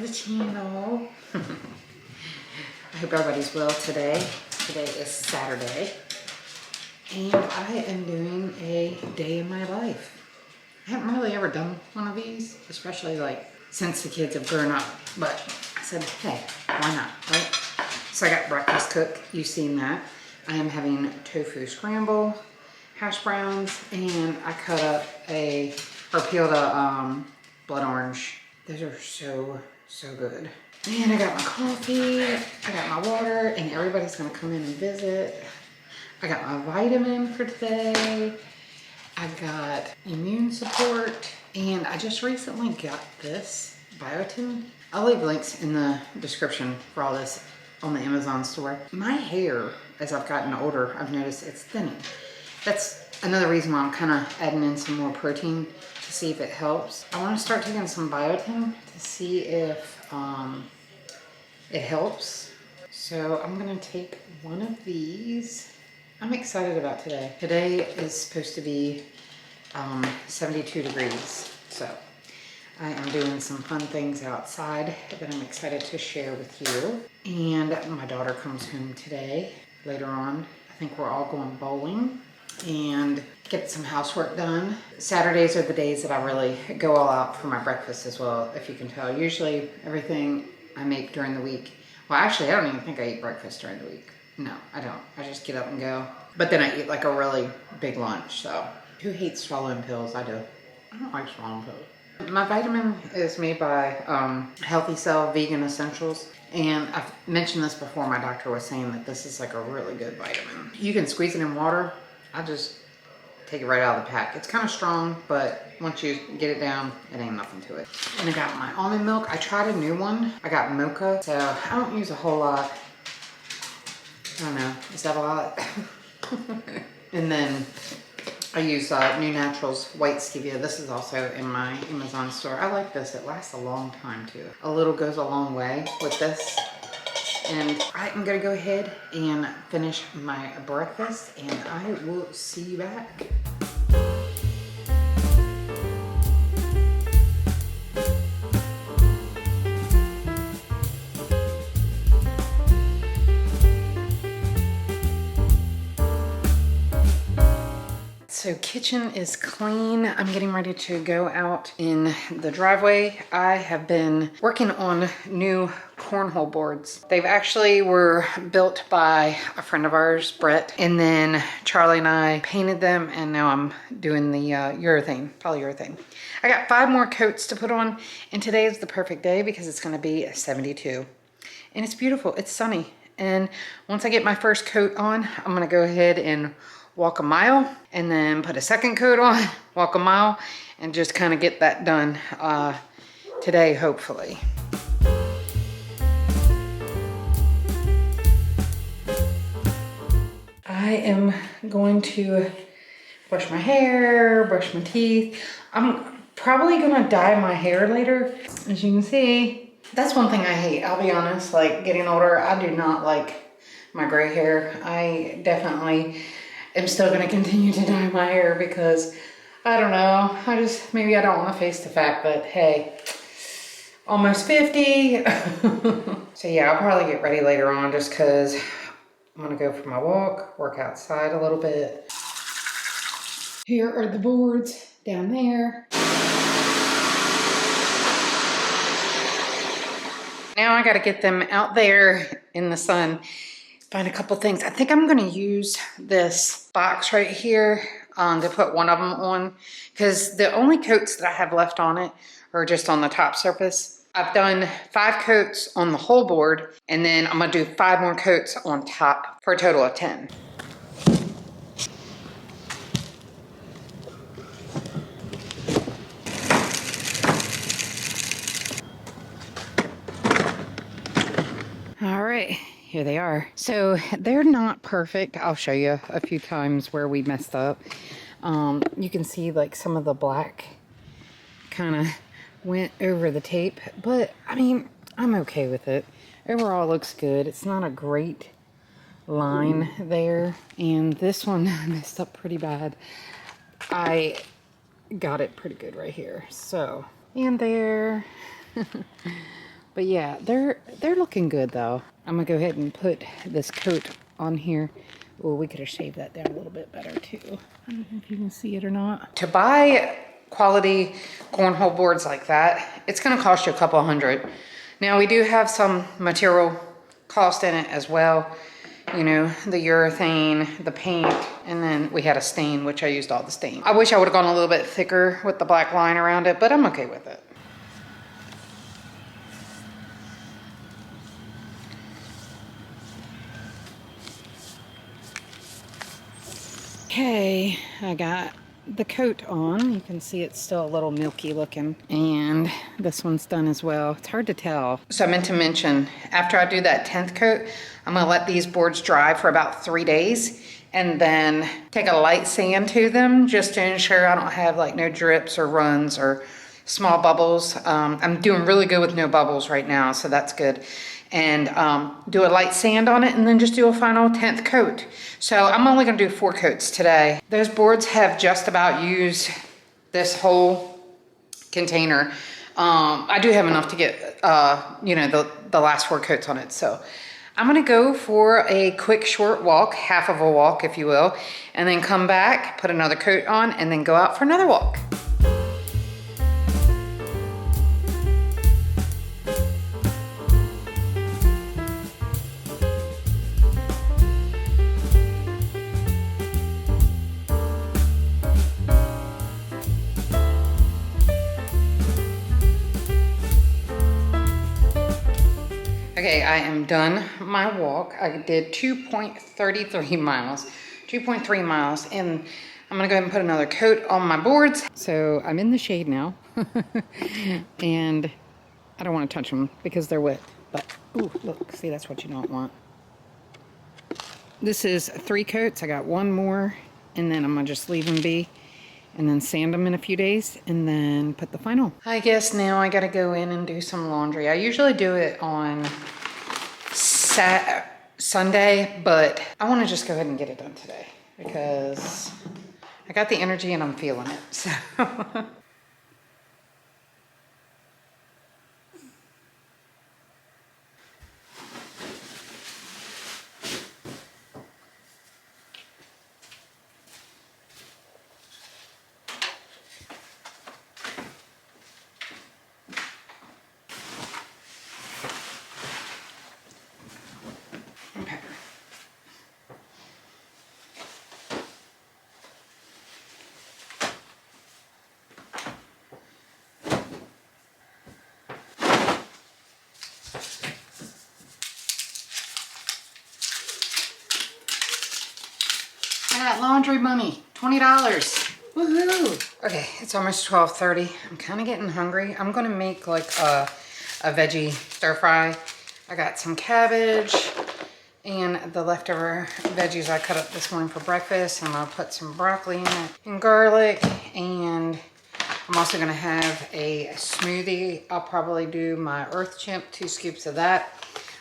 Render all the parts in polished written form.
the channel. I hope everybody's well today. Today is Saturday. And I am doing a day in my life. I haven't really ever done one of these, especially like since the kids have grown up. But I said, hey, why not, right? So I got breakfast cooked. You've seen that. I am having tofu scramble, hash browns, and I cut up peeled a blood orange. Those are so good. And I got my coffee, I got my water, and everybody's gonna come in and visit. I got my vitamin for today. I got immune support, and I just recently got this biotin. I'll leave links in the description for all this on the Amazon store. My hair, as I've gotten older, I've noticed it's thinning. That's another reason why I'm kind of adding in some more protein to see if it helps. I want to start taking some biotin to see if it helps. So I'm gonna take one of these. I'm excited about today. Today is supposed to be 72 degrees. So I am doing some fun things outside that I'm excited to share with you. And my daughter comes home today. Later on, I think we're all going bowling and get some housework done. Saturdays are the days that I really go all out for my breakfast as well, if you can tell. Usually everything I make during the week, well actually I don't even think I eat breakfast during the week. No, I don't. I just get up and go. But then I eat like a really big lunch, so. Who hates swallowing pills? I do. I don't like swallowing pills. My vitamin is made by Healthy Cell Vegan Essentials. And I've mentioned this before, my doctor was saying that this is like a really good vitamin. You can squeeze it in water. I just take it right out of the pack. It's kind of strong, but once you get it down, it ain't nothing to it. And I got my almond milk. I tried a new one. I got mocha, so I don't use a whole lot. I don't know, is that a lot? And then I use New Naturals White Stevia. This is also in my Amazon store. I like this, it lasts a long time too. A little goes a long way with this. And I am gonna go ahead and finish my breakfast, and I will see you back. So kitchen is clean. I'm getting ready to go out in the driveway. I have been working on new cornhole boards. They've actually were built by a friend of ours, Brett, and then Charlie and I painted them, and now I'm doing the polyurethane. I got 5 more coats to put on, and today is the perfect day because it's gonna be 72. And it's beautiful, it's sunny. And once I get my first coat on, I'm gonna go ahead and walk a mile, and then put a second coat on, walk a mile, and just kind of get that done today, hopefully. I am going to brush my hair, brush my teeth. I'm probably gonna dye my hair later, as you can see. That's one thing I hate, I'll be honest, like getting older, I do not like my gray hair. I definitely am still gonna continue to dye my hair because, I don't know, maybe I don't wanna face the fact that, hey, almost 50. So yeah, I'll probably get ready later on just cause I'm gonna go for my walk, work outside a little bit. Here are the boards down there. Now I gotta get them out there in the sun. Find a couple things. I think I'm gonna use this box right here to put one of them on, because the only coats that I have left on it are just on the top surface. I've done 5 coats on the whole board, and then I'm gonna do 5 more coats on top for a total of 10. All right. Here they are. So they're not perfect. I'll show you a few times where we messed up. You can see like some of the black kind of went over the tape, but I mean, I'm okay with it. Overall, it looks good. It's not a great line there, and this one messed up pretty bad. I got it pretty good right here. So, and there. But yeah, they're looking good though. I'm gonna go ahead and put this coat on here. Oh, we could have shaved that down a little bit better too. I don't know if you can see it or not. To buy quality cornhole boards like that, it's gonna cost you a couple $100. Now we do have some material cost in it as well. You know, the urethane, the paint, and then we had a stain, which I used all the stain. I wish I would have gone a little bit thicker with the black line around it, but I'm okay with it. Okay, I got the coat on. You can see it's still a little milky looking, and this one's done as well. It's hard to tell. So I meant to mention, after I do that 10th coat, I'm gonna let these boards dry for about 3 days and then take a light sand to them just to ensure I don't have like no drips or runs or small bubbles. I'm doing really good with no bubbles right now, so that's good. And do a light sand on it and then just do a final 10th coat. So I'm only gonna do 4 coats today. Those boards have just about used this whole container. I do have enough to get, you know, the last 4 coats on it. So I'm gonna go for a quick short walk, half of a walk if you will, and then come back, put another coat on, and then go out for another walk. Okay, I am done my walk. I did 2.33 miles, 2.3 miles, and I'm gonna go ahead and put another coat on my boards. So I'm in the shade now, and I don't wanna touch them because they're wet, but, ooh, look, see, that's what you don't want. This is 3 coats. I got 1 more, and then I'm gonna just leave them be, and then sand them in a few days, and then put the final. I guess now I gotta go in and do some laundry. I usually do it on Sunday, but I wanna just go ahead and get it done today because I got the energy and I'm feeling it, so. I got laundry money, $20. Woohoo! Okay, it's almost 12:30. I'm kind of getting hungry. I'm gonna make like a veggie stir fry. I got some cabbage and the leftover veggies I cut up this morning for breakfast. I'm gonna put some broccoli in it and garlic, and I'm also gonna have a smoothie. I'll probably do my Earth Chimp, 2 scoops of that,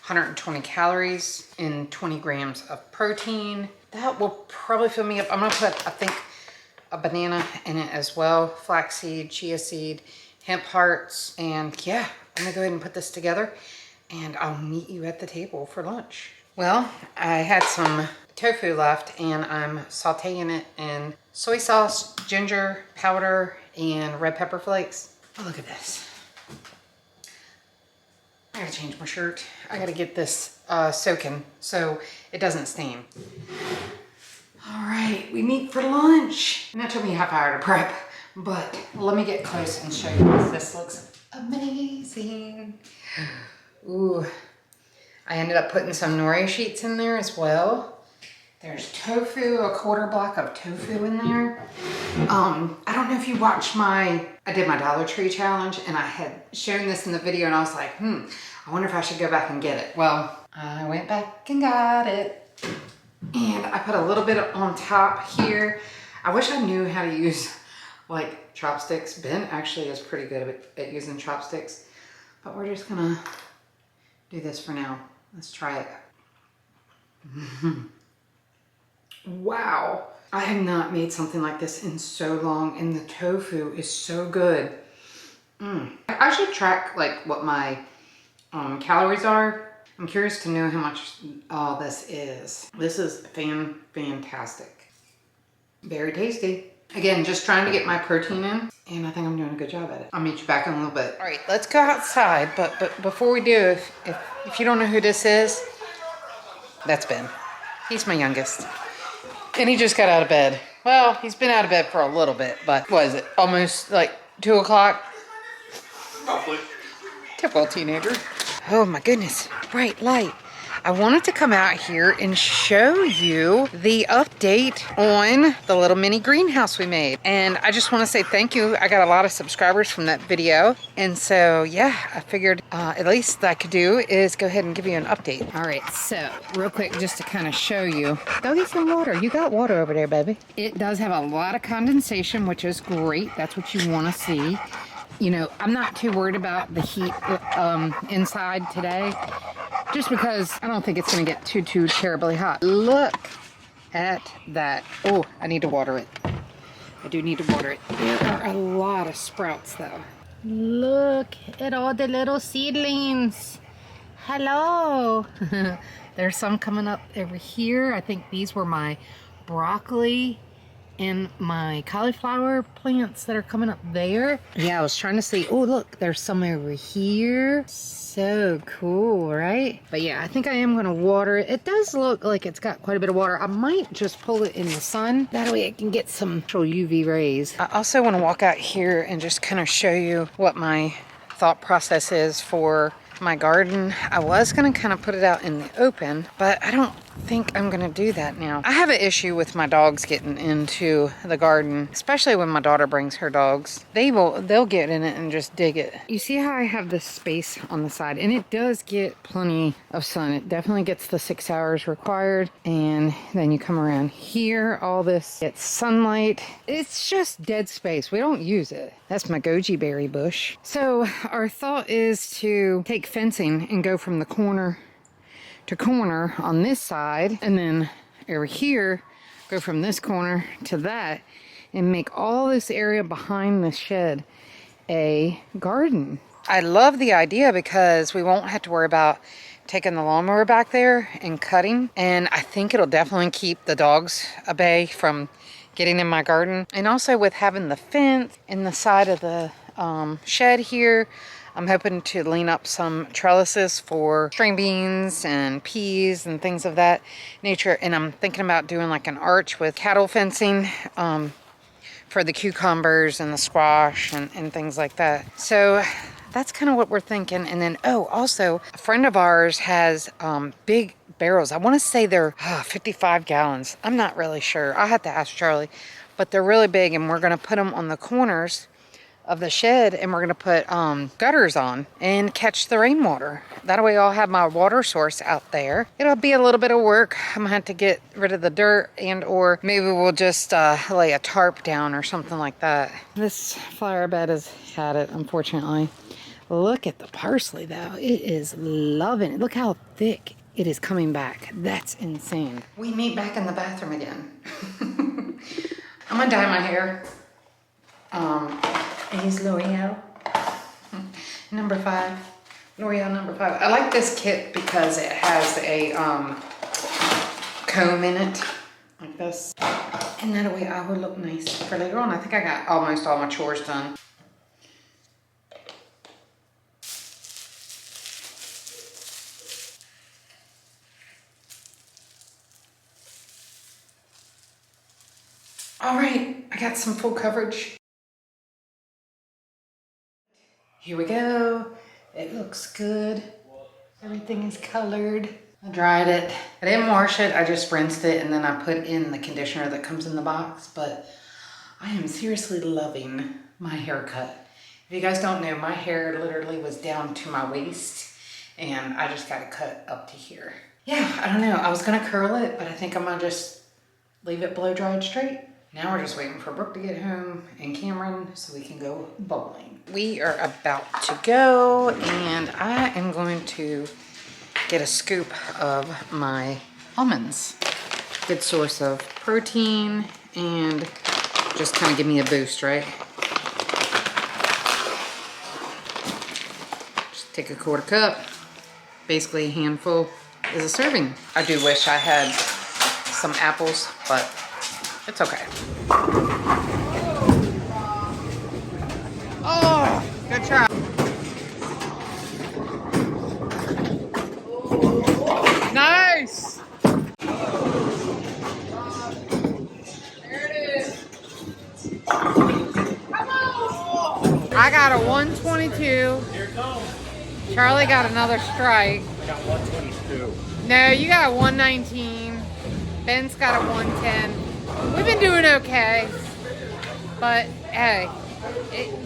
120 calories and 20 grams of protein. That will probably fill me up. I'm gonna put, I think, a banana in it as well, flaxseed, chia seed, hemp hearts, and yeah, I'm gonna go ahead and put this together and I'll meet you at the table for lunch. Well, I had some tofu left and I'm sauteing it in soy sauce, ginger powder, and red pepper flakes. Oh, look at this. I gotta change my shirt. I gotta get this soaking so it doesn't stain. All right, we meet for lunch. And that took me a half hour to prep, but let me get close and show you this. This looks amazing. Ooh, I ended up putting some nori sheets in there as well. There's tofu, a quarter block of tofu in there. I don't know if you watched I did my Dollar Tree challenge and I had shown this in the video and I was like, I wonder if I should go back and get it. Well, I went back and got it. And I put a little bit on top here. I wish I knew how to use like chopsticks. Ben actually is pretty good at using chopsticks, but we're just gonna do this for now. Let's try it. Wow. I have not made something like this in so long, and the tofu is so good. I should track like what my calories are. I'm curious to know how much all this is. This is fantastic. Very tasty. Again, just trying to get my protein in, and I think I'm doing a good job at it. I'll meet you back in a little bit. All right, let's go outside, but before we do, if you don't know who this is, that's Ben. He's my youngest. And he just got out of bed. Well, he's been out of bed for a little bit, but what is it? Almost like 2 o'clock? Roughly. Typical teenager. Oh my goodness, bright light. I wanted to come out here and show you the update on the little mini greenhouse we made. And I just want to say thank you. I got a lot of subscribers from that video. And so, yeah, I figured at least I could do is go ahead and give you an update. All right, so real quick, just to kind of show you. Go get some water. You got water over there, baby. It does have a lot of condensation, which is great. That's what you want to see. You know, I'm not too worried about the heat inside today, just because I don't think it's going to get too terribly hot. Look at that. Oh, I need to water it. I do need to water it. There are a lot of sprouts, though. Look at all the little seedlings. Hello. There's some coming up over here. I think these were my broccoli and my cauliflower plants that are coming up there. Yeah, I was trying to see. Oh, look, there's some over here. So cool, right? But yeah, I think I am gonna water it. It does look like it's got quite a bit of water. I might just pull it in the sun. That way it can get some actual UV rays. I also want to walk out here and just kind of show you what my thought process is for my garden. I was gonna kind of put it out in the open, but I don't think I'm gonna do that now. I have an issue with my dogs getting into the garden, especially when my daughter brings her dogs. They'll get in it and just dig it. You see how I have this space on the side, and it does get plenty of sun. It definitely gets the 6 hours required, and then you come around here, all this gets sunlight. It's just dead space. We don't use it. That's my goji berry bush. So our thought is to take fencing and go from the corner to corner on this side, and then over here go from this corner to that, and make all this area behind the shed a garden. I love the idea because we won't have to worry about taking the lawnmower back there and cutting, and I think it'll definitely keep the dogs at bay from getting in my garden. And also with having the fence in the side of the shed here, I'm hoping to lean up some trellises for string beans and peas and things of that nature. And I'm thinking about doing like an arch with cattle fencing for the cucumbers and the squash and things like that. So that's kind of what we're thinking. And then, oh, also a friend of ours has big barrels. I want to say they're 55 gallons. I'm not really sure. I'll have to ask Charlie. But they're really big, and we're going to put them on the corners of the shed, and we're going to put gutters on and catch the rainwater. That way I'll have my water source out there. It'll be a little bit of work. I'm going to have to get rid of the dirt, and or maybe we'll just lay a tarp down or something like that. This flower bed has had it, unfortunately. Look at the parsley, though. It is loving it. Look how thick it is coming back. That's insane. We meet back in the bathroom again. I'm going to dye my hair. Is L'Oreal number 5. L'Oreal number 5. I like this kit because it has a comb in it, like this. And that way I will look nice for later on. I think I got almost all my chores done. All right, I got some full coverage. Here we go. It looks good. Everything is colored. I dried it. I didn't wash it. I just rinsed it, and then I put in the conditioner that comes in the box. But I am seriously loving my haircut. If you guys don't know, my hair literally was down to my waist, and I just got it cut up to here. Yeah, I don't know. I was gonna curl it, but I think I'm gonna just leave it blow dried straight. Now we're just waiting for Brooke to get home and Cameron so we can go bowling. We are about to go, and I am going to get a scoop of my almonds. Good source of protein and just kind of give me a boost, right? Just take a 1/4 cup. basically a handful is a serving. I do wish I had some apples, but it's okay. Oh, good try. Nice. There it is. Come on. I got a 122. Here it comes. Charlie got another strike. I got 122. No, you got a 119. Ben's got a 110. We've been doing okay. But hey,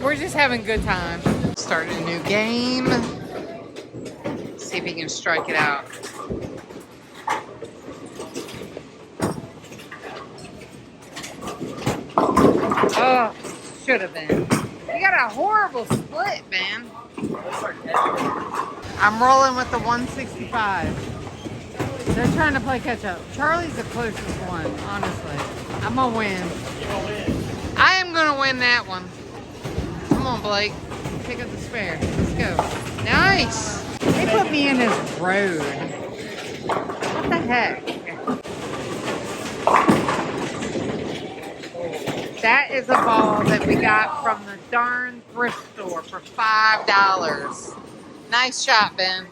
we're just having a good time. Starting a new game. See if he can strike it out. Oh, should have been. You got a horrible split, man. I'm rolling with the 165. They're trying to play catch up. Charlie's the closest one, honestly. I'm gonna win. I am gonna win that one. Come on, Blake. Pick up the spare. Let's go. Nice. They put me in this road. What the heck? That is a ball that we got from the darn thrift store for $5. Nice shot, Ben.